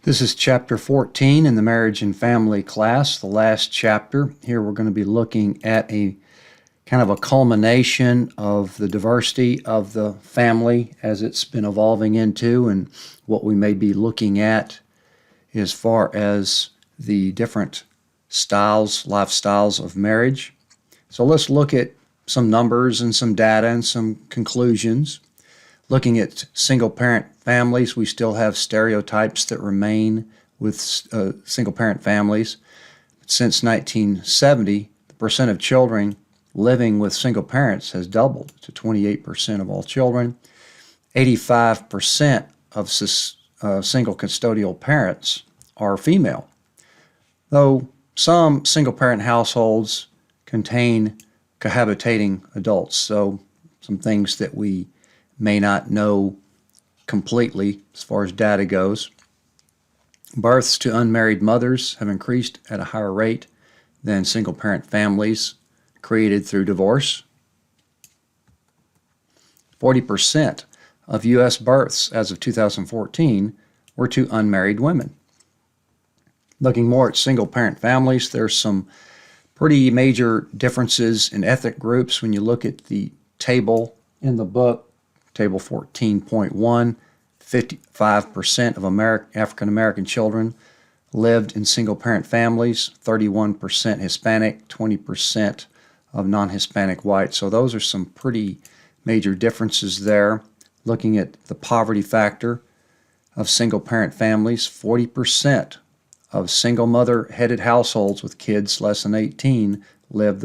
This is chapter 14 in the marriage and family class, the last chapter. Here we're going to be looking at a kind of a culmination of the diversity of the family as it's been evolving into, and what we may be looking at as far as the different lifestyles of marriage. So let's look at some numbers and some data and some conclusions. Looking at single-parent families, we still have stereotypes that remain with single-parent families. Since 1970, the percent of children living with single parents has doubled to 28% of all children. 85% of single custodial parents are female, though some single-parent households contain cohabitating adults, so some things that we may not know completely as far as data goes. Births to unmarried mothers have increased at a higher rate than single-parent families created through divorce. 40% of U.S. births as of 2014 were to unmarried women. Looking more at single-parent families, there's some pretty major differences in ethnic groups. When you look at the table in the book, Table 14.1, 55% of African American children lived in single-parent families, 31% Hispanic, 20% of non-Hispanic whites. So those are some pretty major differences there. Looking at the poverty factor of single-parent families, 40% of single mother-headed households with kids less than 18 live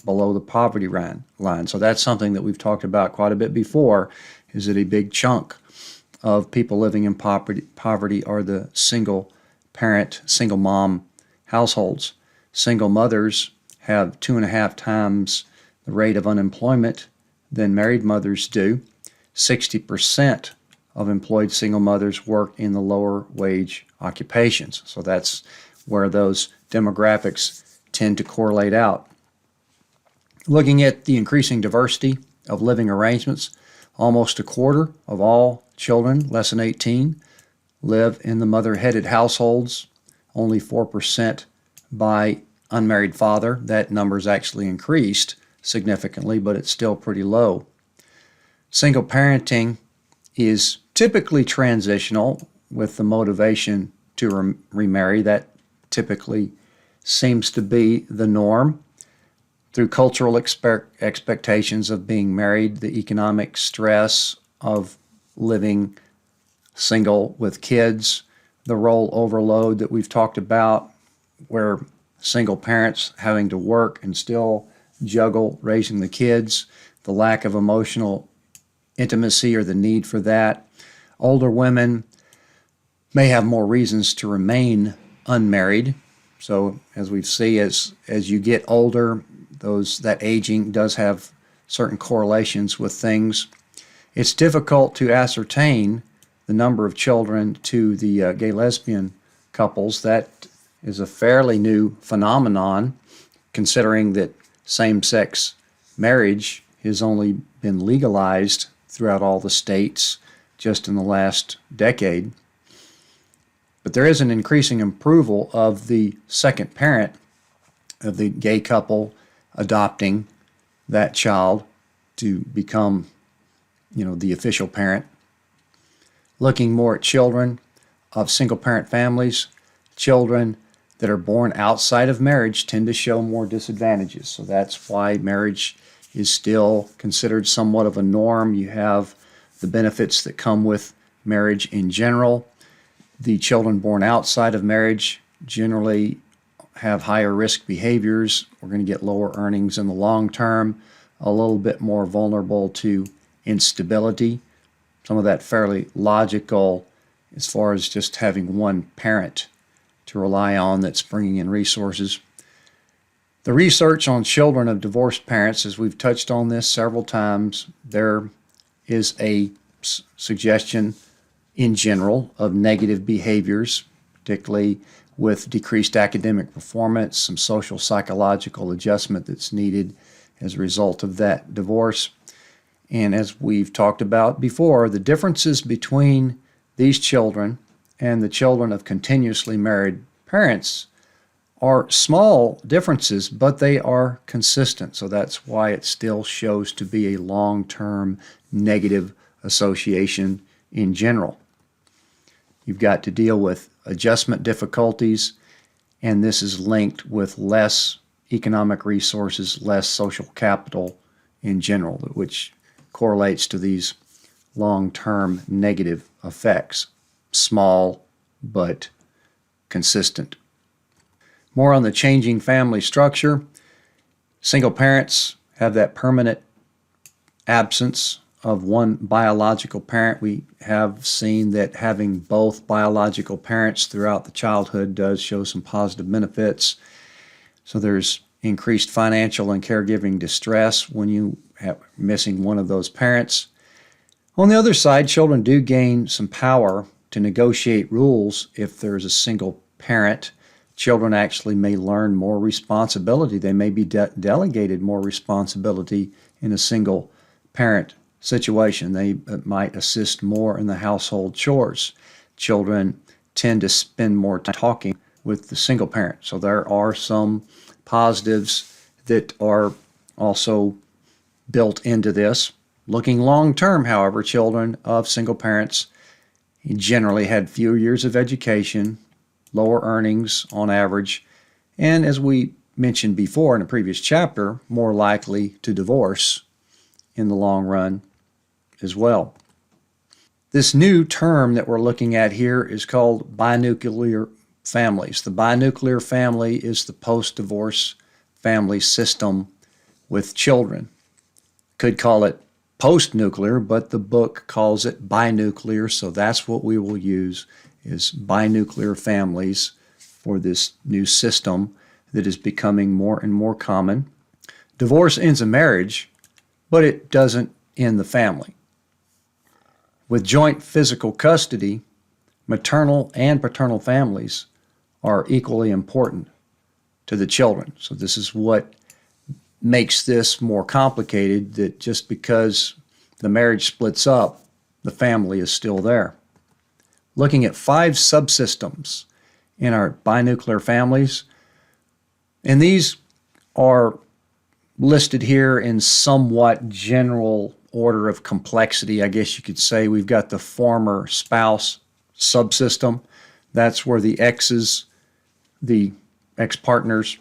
below the poverty line. So that's something that we've talked about quite a bit before, is that a big chunk of people living in poverty are the single parent, single mom households. Single mothers have 2.5 times the rate of unemployment than married mothers do. 60% of employed single mothers work in the lower wage occupations. So that's where those demographics tend to correlate out. Looking at the increasing diversity of living arrangements, almost a quarter of all children less than 18 live in the mother-headed households, only 4% by unmarried father. That number's actually increased significantly, but it's still pretty low. Single parenting is typically transitional with the motivation to remarry. That typically seems to be the norm. Through cultural expectations of being married, the economic stress of living single with kids, the role overload that we've talked about, where single parents having to work and still juggle raising the kids, the lack of emotional intimacy or the need for that. Older women may have more reasons to remain unmarried. So as we see, as you get older, that aging does have certain correlations with things. It's difficult to ascertain the number of children to the gay lesbian couples. That is a fairly new phenomenon, considering that same-sex marriage has only been legalized throughout all the states just in the last decade. But there is an increasing approval of the second parent of the gay couple adopting that child to become, the official parent. Looking more at children of single-parent families, children that are born outside of marriage tend to show more disadvantages. So that's why marriage is still considered somewhat of a norm. You have the benefits that come with marriage in general. The children born outside of marriage generally have higher risk behaviors. We're going to get lower earnings in the long term, a little bit more vulnerable to instability. Some of that fairly logical as far as just having one parent to rely on that's bringing in resources. The research on children of divorced parents, as we've touched on this several times, there is a suggestion in general of negative behaviors, particularly with decreased academic performance, some social psychological adjustment that's needed as a result of that divorce. And as we've talked about before, the differences between these children and the children of continuously married parents are small differences, but they are consistent. So that's why it still shows to be a long-term negative association in general. You've got to deal with adjustment difficulties, and this is linked with less economic resources, less social capital in general, which correlates to these long-term negative effects. Small, but consistent. More on the changing family structure. Single parents have that permanent absence of one biological parent. We have seen that having both biological parents throughout the childhood does show some positive benefits. So there's increased financial and caregiving distress when you have missing one of those parents. On the other side, children do gain some power to negotiate rules if there's a single parent. Children actually may learn more responsibility. They may be delegated more responsibility in a single parent situation. They might assist more in the household chores. Children tend to spend more time talking with the single parent. So there are some positives that are also built into this. Looking long term, however, children of single parents generally had fewer years of education, lower earnings on average, and as we mentioned before in a previous chapter, more likely to divorce in the long run as well. This new term that we're looking at here is called binuclear families. The binuclear family is the post-divorce family system with children. Could call it post-nuclear, but the book calls it binuclear, so that's what we will use, is binuclear families for this new system that is becoming more and more common. Divorce ends a marriage, but it doesn't end the family. With joint physical custody, maternal and paternal families are equally important to the children. So this is what makes this more complicated, that just because the marriage splits up, the family is still there. Looking at 5 subsystems in our binuclear families, and these are listed here in somewhat general order of complexity, I guess you could say. We've got the former spouse subsystem. That's where the exes, the ex-partners,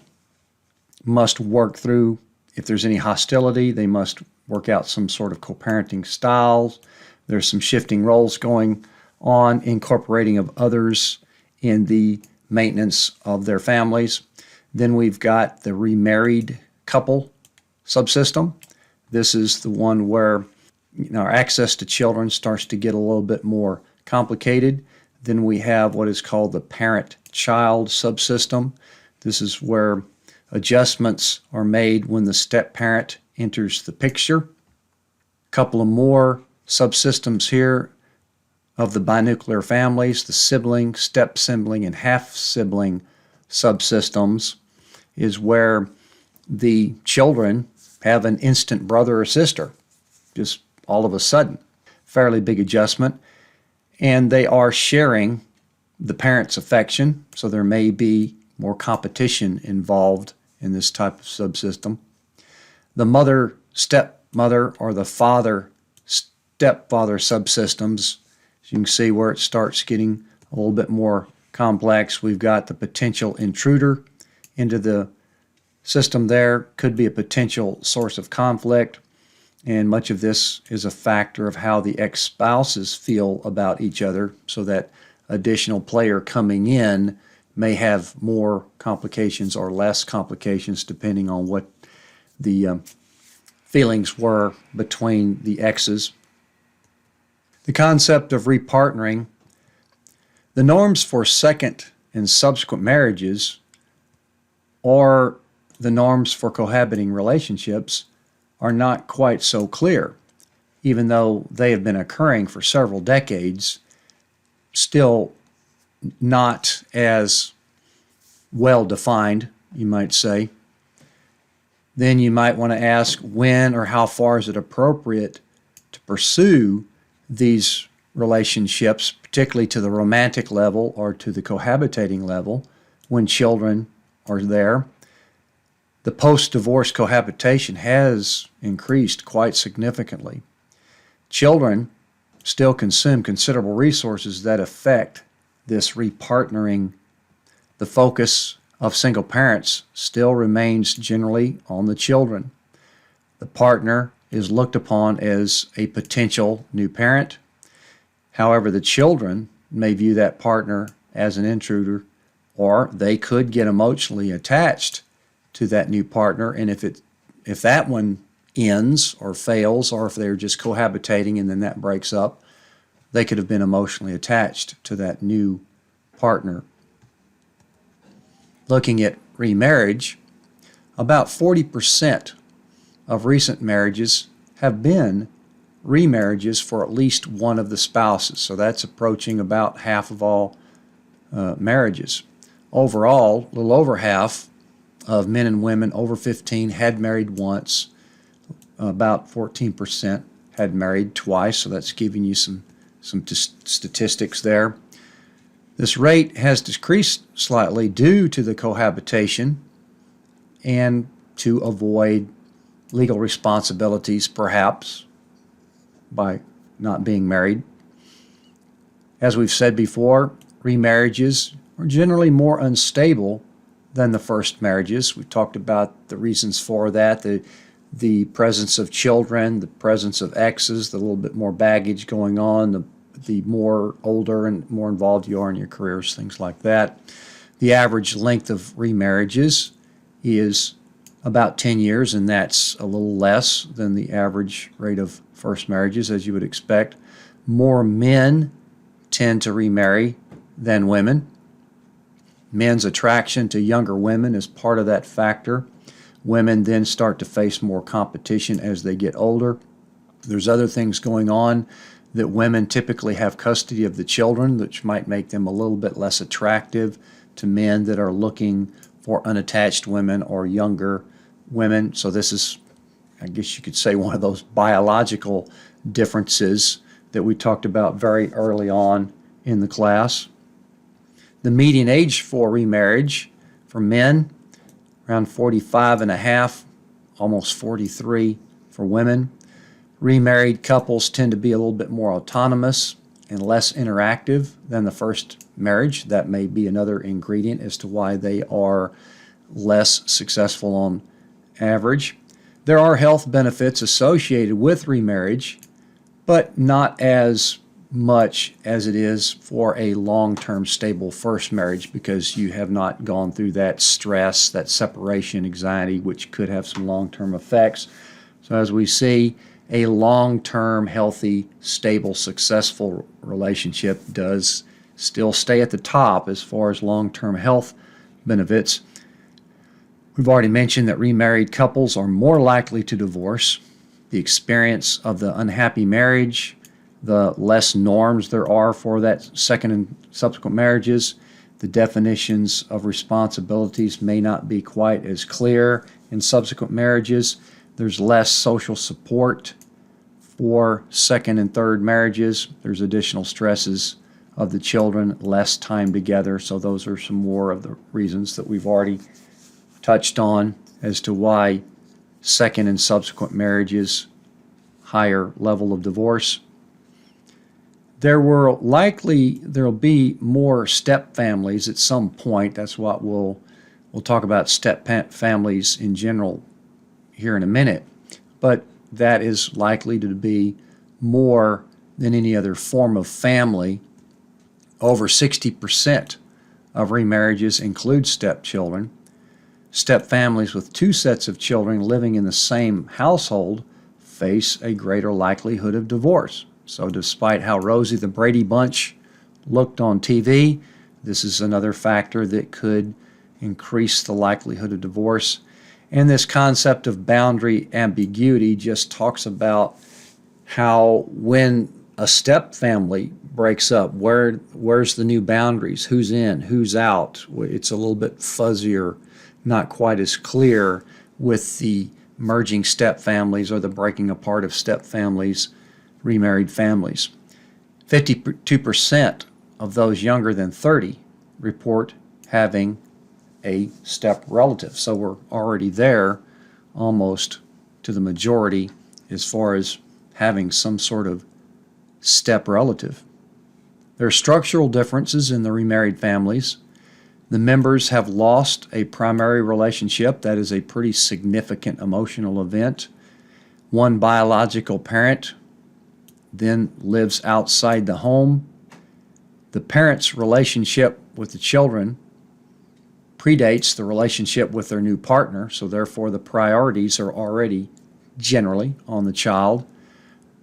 must work through. If there's any hostility, they must work out some sort of co-parenting styles. There's some shifting roles going on, incorporating of others in the maintenance of their families. Then we've got the remarried couple subsystem. This is the one where our access to children starts to get a little bit more complicated. Then we have what is called the parent-child subsystem. This is where adjustments are made when the step-parent enters the picture. A couple of more subsystems here of the binuclear families, the sibling, step-sibling, and half-sibling subsystems is where the children have an instant brother or sister, just all of a sudden. Fairly big adjustment. And they are sharing the parent's affection, so there may be more competition involved in this type of subsystem. The mother, stepmother, or the father, stepfather subsystems, as you can see where it starts getting a little bit more complex. We've got the potential intruder into the system there, could be a potential source of conflict, and much of this is a factor of how the ex-spouses feel about each other, so that additional player coming in may have more complications or less complications depending on what the feelings were between the exes. The concept of repartnering. The norms for second and subsequent marriages, or the norms for cohabiting relationships, are not quite so clear. Even though they have been occurring for several decades, still not as well defined, you might say. Then you might want to ask, when or how far is it appropriate to pursue these relationships, particularly to the romantic level or to the cohabitating level, when children are there. The post-divorce cohabitation has increased quite significantly. Children still consume considerable resources that affect this repartnering. The focus of single parents still remains generally on the children. The partner is looked upon as a potential new parent. However, the children may view that partner as an intruder, or they could get emotionally attached to that new partner, and if that one ends or fails, or if they're just cohabitating and then that breaks up, they could have been emotionally attached to that new partner. Looking at remarriage, about 40% of recent marriages have been remarriages for at least one of the spouses. So that's approaching about half of all marriages. Overall, a little over half of men and women over 15 had married once. About 14% had married twice, so that's giving you some statistics there. This rate has decreased slightly due to the cohabitation and to avoid legal responsibilities, perhaps, by not being married. As we've said before, remarriages are generally more unstable than the first marriages. We talked about the reasons for that, the presence of children, the presence of exes, the little bit more baggage going on, the more older and more involved you are in your careers, things like that. The average length of remarriages is about 10 years, and that's a little less than the average rate of first marriages, as you would expect. More men tend to remarry than women. Men's attraction to younger women is part of that factor. Women then start to face more competition as they get older. There's other things going on that women typically have custody of the children, which might make them a little bit less attractive to men that are looking for unattached women or younger women. So this is, I guess you could say, one of those biological differences that we talked about very early on in the class. The median age for remarriage for men, around 45 and a half, almost 43 for women. Remarried couples tend to be a little bit more autonomous and less interactive than the first marriage. That may be another ingredient as to why they are less successful on average. There are health benefits associated with remarriage, but not as much as it is for a long-term stable first marriage, because you have not gone through that stress, that separation anxiety, which could have some long-term effects. So as we see, a long-term, healthy, stable, successful relationship does still stay at the top as far as long-term health benefits. We've already mentioned that remarried couples are more likely to divorce. The experience of the unhappy marriage, the less norms there are for that second and subsequent marriages, the definitions of responsibilities may not be quite as clear in subsequent marriages. There's less social support for second and third marriages. There's additional stresses of the children, less time together. So those are some more of the reasons that we've already touched on as to why second and subsequent marriages, higher level of divorce. There'll be more step families at some point. That's what we'll talk about, step families in general here in a minute, but that is likely to be more than any other form of family. Over 60% of remarriages include stepchildren. Step families with two sets of children living in the same household face a greater likelihood of divorce. So despite how rosy the Brady Bunch looked on TV, this is another factor that could increase the likelihood of divorce. And this concept of boundary ambiguity just talks about how when a step family breaks up, where's the new boundaries? Who's in? Who's out? It's a little bit fuzzier, not quite as clear with the merging step families or the breaking apart of step families, remarried families. 52% of those younger than 30 report having a step relative. So we're already there almost to the majority as far as having some sort of step relative. There are structural differences in the remarried families. The members have lost a primary relationship. That is a pretty significant emotional event. One biological parent then lives outside the home. The parent's relationship with the children predates the relationship with their new partner, so therefore the priorities are already generally on the child.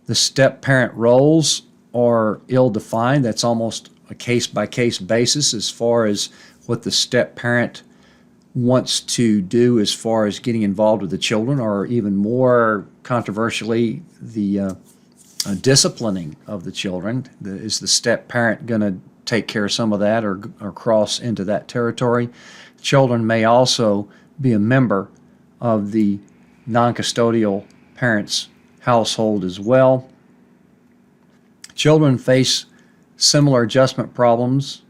The step-parent roles are ill-defined. That's almost a case-by-case basis as far as what the step-parent wants to do as far as getting involved with the children, or even more controversially, the disciplining of the children. Is the step-parent going to take care of some of that or cross into that territory? Children may also be a member of the non-custodial parent's household as well. Children face similar adjustment problems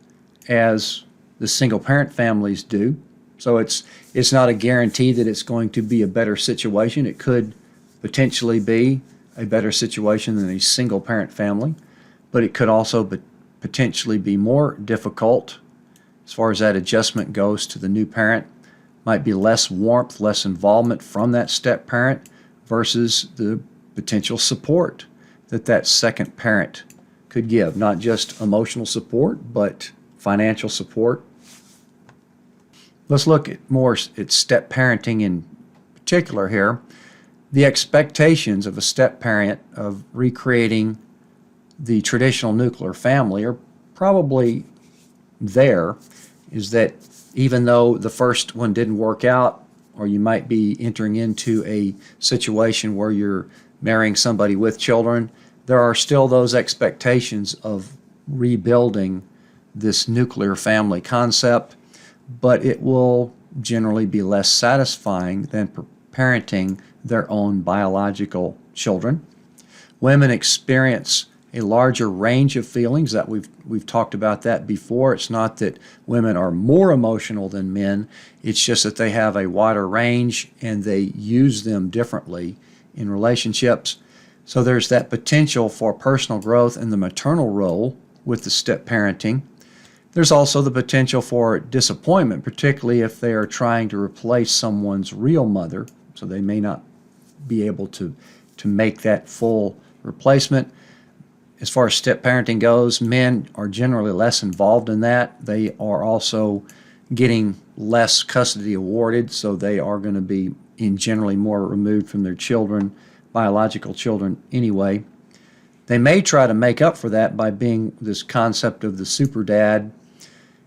as the single-parent families do. So it's not a guarantee that it's going to be a better situation. It could potentially be a better situation than a single-parent family, but it could also potentially be more difficult as far as that adjustment goes to the new parent. Might be less warmth, less involvement from that step-parent versus the potential support that second parent could give. Not just emotional support, but financial support. Let's look at more at step parenting in particular here. The expectations of a step parent of recreating the traditional nuclear family are probably there, is that even though the first one didn't work out, or you might be entering into a situation where you're marrying somebody with children, there are still those expectations of rebuilding this nuclear family concept, but it will generally be less satisfying than parenting their own biological children. Women experience a larger range of feelings. That we've talked about that before. It's not that women are more emotional than men, it's just that they have a wider range and they use them differently in relationships. So there's that potential for personal growth in the maternal role with the step parenting. There's also the potential for disappointment, particularly if they are trying to replace someone's real mother, so they may not be able to make that full replacement. As far as step parenting goes, men are generally less involved in that. They are also getting less custody awarded, so they are going to be generally more removed from their children, biological children anyway. They may try to make up for that by being this concept of the super dad.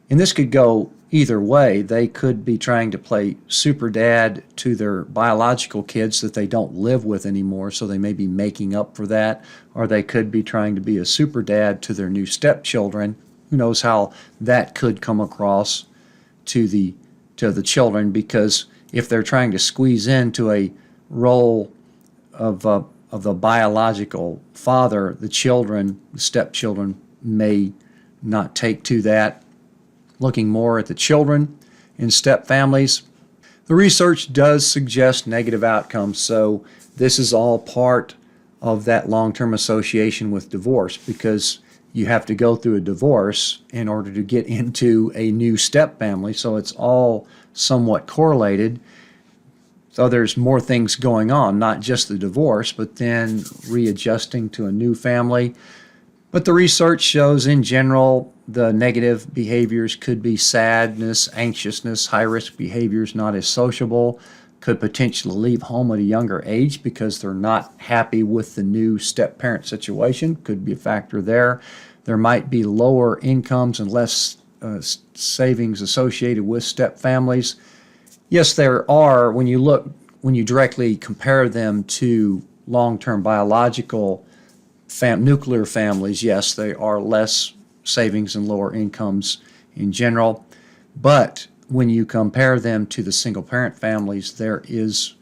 And this could go either way. They could be trying to play super dad to their biological kids that they don't live with anymore, so they may be making up for that. Or they could be trying to be a super dad to their new stepchildren. Who knows how that could come across to the children, because if they're trying to squeeze into a role of the biological father, the stepchildren may not take to that. Looking more at the children in step families, the research does suggest negative outcomes. So this is all part of that long-term association with divorce, because you have to go through a divorce in order to get into a new step family. So it's all somewhat correlated. So there's more things going on, not just the divorce, but then readjusting to a new family. But the research shows in general the negative behaviors could be sadness, anxiousness, high-risk behaviors, not as sociable, could potentially leave home at a younger age because they're not happy with the new step-parent situation, could be a factor there. There might be lower incomes and less savings associated with step families. Yes, there are, when you directly compare them to long-term biological nuclear families, yes, they are less savings and lower incomes in general. But when you compare them to the single-parent families, there is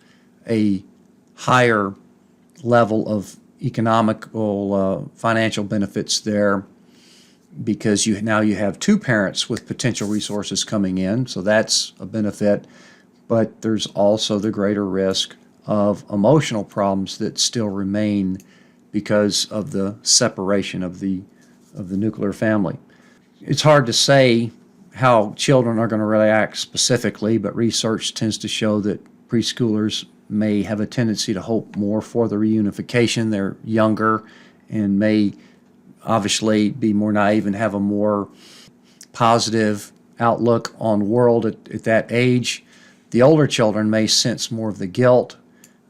a higher level of economical, financial benefits there because now you have two parents with potential resources coming in, so that's a benefit. But there's also the greater risk of emotional problems that still remain because of the separation of the nuclear family. It's hard to say how children are going to react specifically, but research tends to show that preschoolers may have a tendency to hope more for the reunification. They're younger and may obviously be more naive and have a more positive outlook on the world at that age. The older children may sense more of the guilt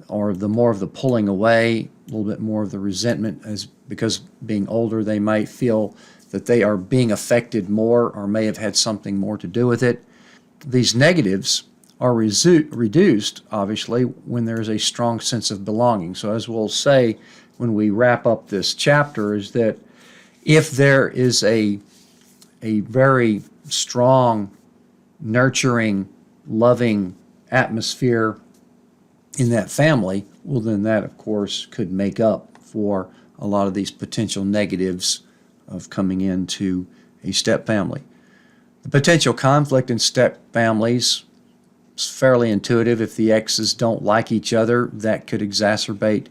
or the more of the pulling away, a little bit more of the resentment, as because being older they might feel that they are being affected more or may have had something more to do with it. These negatives are reduced, obviously, when there's a strong sense of belonging. So as we'll say when we wrap up this chapter, is that if there is a very strong, nurturing, loving atmosphere in that family, well, then that, of course, could make up for a lot of these potential negatives of coming into a step family. The potential conflict in step families is fairly intuitive. If the exes don't like each other, that could exacerbate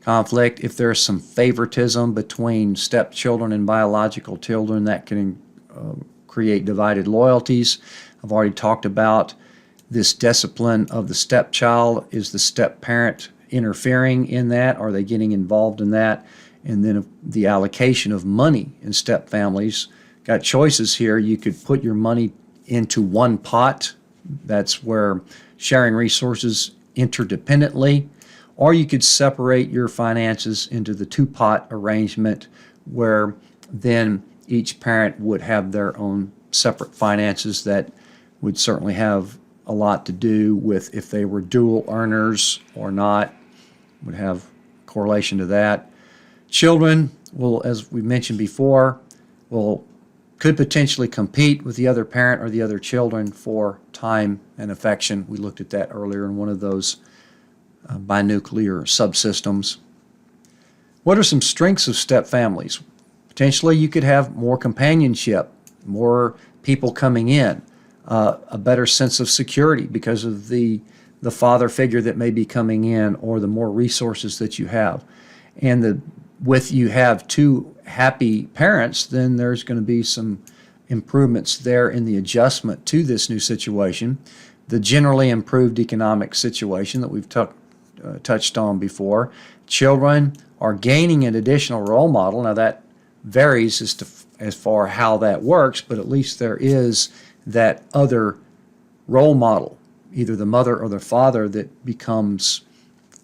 conflict. If there's some favoritism between stepchildren and biological children, that can create divided loyalties. I've already talked about this discipline of the stepchild. Is the step-parent interfering in that? Are they getting involved in that? And then the allocation of money in step families. Got choices here. You could put your money into one pot. That's where sharing resources interdependently. Or you could separate your finances into the two-pot arrangement where then each parent would have their own separate finances that would certainly have a lot to do with if they were dual earners or not, would have correlation to that. Children will, as we mentioned before, could potentially compete with the other parent or the other children for time and affection. We looked at that earlier in one of those binuclear subsystems. What are some strengths of step families? Potentially you could have more companionship, more people coming in, a better sense of security because of the father figure that may be coming in or the more resources that you have. And with you have two happy parents, then there's going to be some improvements there in the adjustment to this new situation. The generally improved economic situation that we've touched on before. Children are gaining an additional role model. Now that varies as far how that works, but at least there is that other role model, either the mother or the father, that becomes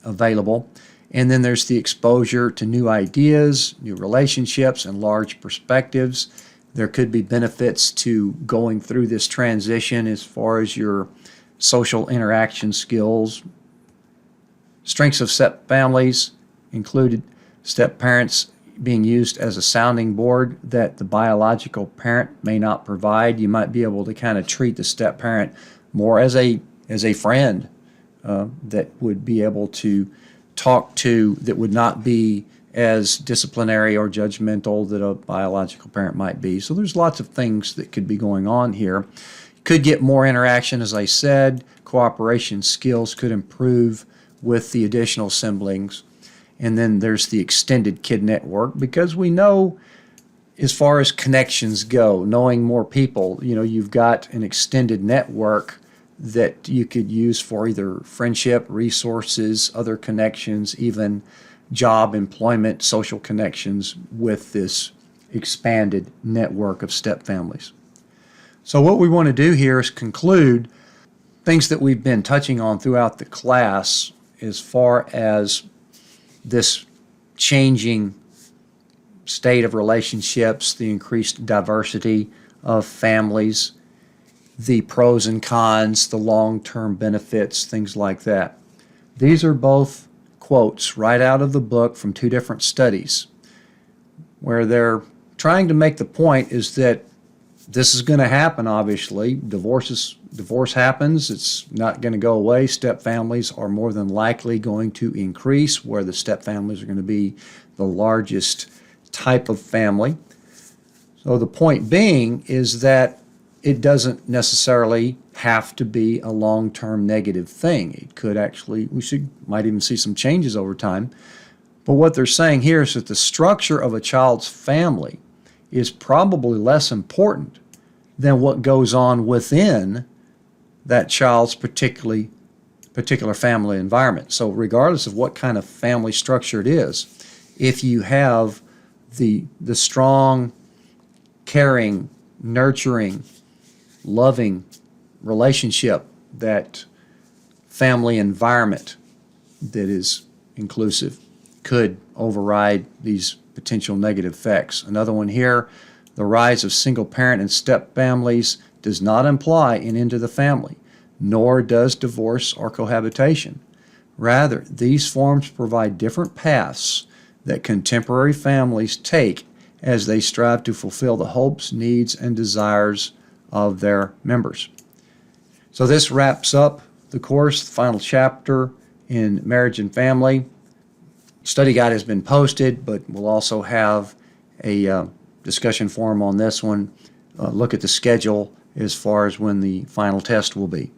available. And then there's the exposure to new ideas, new relationships, and large perspectives. There could be benefits to going through this transition as far as your social interaction skills. Strengths of step families included step parents being used as a sounding board that the biological parent may not provide. You might be able to kind of treat the step parent more as a friend that would be able to talk to, that would not be as disciplinary or judgmental that a biological parent might be. So there's lots of things that could be going on here. Could get more interaction, as I said. Cooperation skills could improve with the additional siblings. And then there's the extended kid network, because we know as far as connections go, knowing more people, you've got an extended network that you could use for either friendship, resources, other connections, even job, employment, social connections with this expanded network of step families. So what we want to do here is conclude things that we've been touching on throughout the class as far as this changing state of relationships, the increased diversity of families, the pros and cons, the long-term benefits, things like that. These are both quotes right out of the book from two different studies where they're trying to make the point is that This is going to happen, obviously. Divorce happens. It's not going to go away. Step families are more than likely going to increase, where the step families are going to be the largest type of family. So the point being is that it doesn't necessarily have to be a long-term negative thing. It could actually, might even see some changes over time. But what they're saying here is that the structure of a child's family is probably less important than what goes on within that child's particular family environment. So regardless of what kind of family structure it is, if you have the strong, caring, nurturing, loving relationship, that family environment that is inclusive, could override these potential negative effects. Another one here, the rise of single parent and step families does not imply an end to the family, nor does divorce or cohabitation. Rather, these forms provide different paths that contemporary families take as they strive to fulfill the hopes, needs, and desires of their members. So this wraps up the course, the final chapter in Marriage and Family. Study guide has been posted, but we'll also have a discussion forum on this one. Look at the schedule as far as when the final test will be.